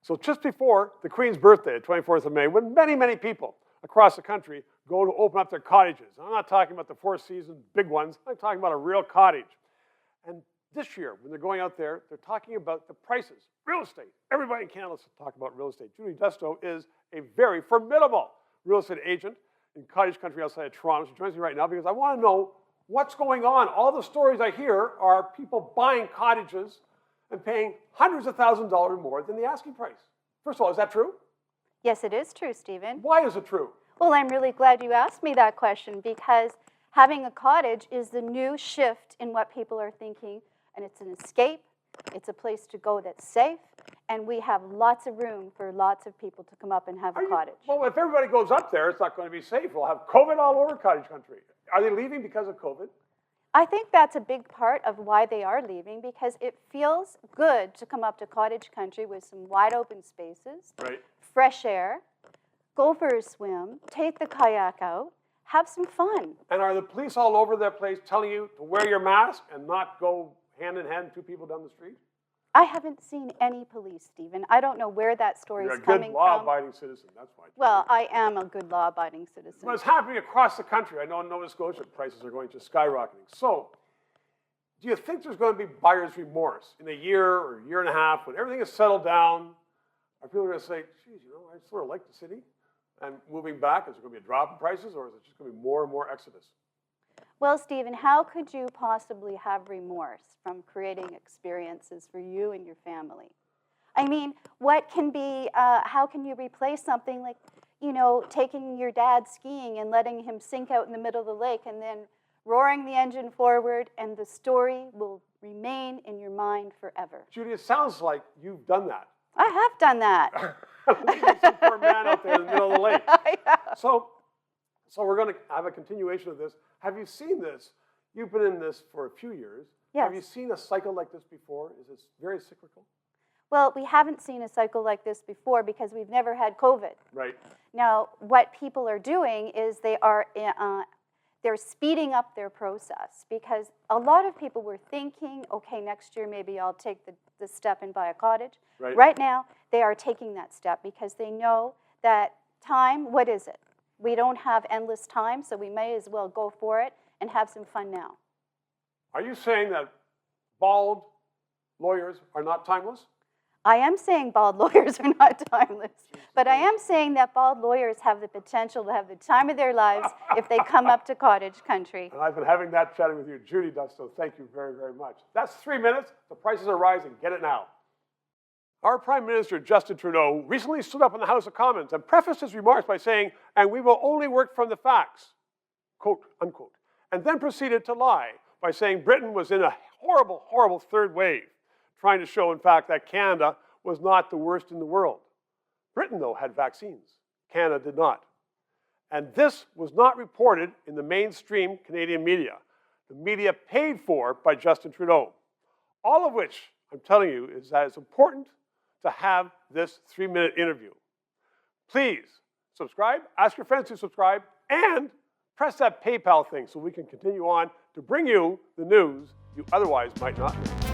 So just before the Queen's birthday, the 24th of May, when many, many people across the country go to open up their cottages. I'm not talking about the Four Seasons big ones. I'm talking about a real cottage. And this year, when they're going out there, they're talking about the prices, real estate. Everybody in Canada wants to talk about real estate. Judi Dusto is a very formidable real estate agent in cottage country outside of Toronto. She joins me right now because I want to know what's going on. All the stories I hear are people buying cottages and paying hundreds of thousands of dollars more than the asking price. First of all, is that true? Yes, it is true, Stephen. Why is it true? Well, I'm really glad you asked me that question because having a cottage is the new shift in what people are thinking, and it's an escape, it's a place to go that's safe, and we have lots of room for lots of people to come up and have a cottage. Well, if everybody goes up there, it's not going to be safe. We'll have COVID all over cottage country. Are they leaving because of COVID? I think that's a big part of why they are leaving because it feels good to come up to cottage country with some wide open spaces, right, fresh air, go for a swim, take the kayak out, have some fun. And are the police all over their place telling you to wear your mask and not go hand in hand two people down the street? I haven't seen any police, Stephen. I don't know where that story is coming from. You're a good law-abiding citizen, that's why. Well, I am a good law-abiding citizen. But it's happening across the country. I know in Nova Scotia prices are going to skyrocketing. So, do you think there's going to be buyer's remorse in a year or a year and a half when everything is settled down? Are people going to say, geez, you know, I sort of like the city? And moving back, is there going to be a drop in prices or is it just going to be more and more exodus? Well, Stephen, how could you possibly have remorse from creating experiences for you and your family? I mean, what can be, how can you replace something like, you know, taking your dad skiing and letting him sink out in the middle of the lake and then roaring the engine forward and the story will remain in your mind forever. Judi, it sounds like you've done that. I have done that. Leaving some poor man out there in the middle of the lake. So we're going to have a continuation of this. Have you seen this? You've been in this for a few years. Yes. Have you seen a cycle like this before? Is this very cyclical? Well, we haven't seen a cycle like this before because we've never had COVID. Right. Now, what people are doing is they're speeding up their process because a lot of people were thinking, okay, next year maybe I'll take the step and buy a cottage. Right. Right now, they are taking that step because they know that time, what is it? We don't have endless time, so we may as well go for it and have some fun now. Are you saying that bald lawyers are not timeless? I am saying bald lawyers are not timeless, but I am saying that bald lawyers have the potential to have the time of their lives if they come up to cottage country. And I've been having that chatting with you, Judi Dusto. Thank you very, very much. That's 3 minutes. The prices are rising. Get it now. Our Prime Minister, Justin Trudeau, recently stood up in the House of Commons and prefaced his remarks by saying, and we will only work from the facts, quote, unquote, and then proceeded to lie by saying Britain was in a horrible, horrible third wave, trying to show, in fact, that Canada was not the worst in the world. Britain, though, had vaccines. Canada did not. And this was not reported in the mainstream Canadian media, the media paid for by Justin Trudeau. All of which, I'm telling you, is that it's important to have this 3-minute interview. Please subscribe, ask your friends to subscribe, and press that PayPal thing so we can continue on to bring you the news you otherwise might not know.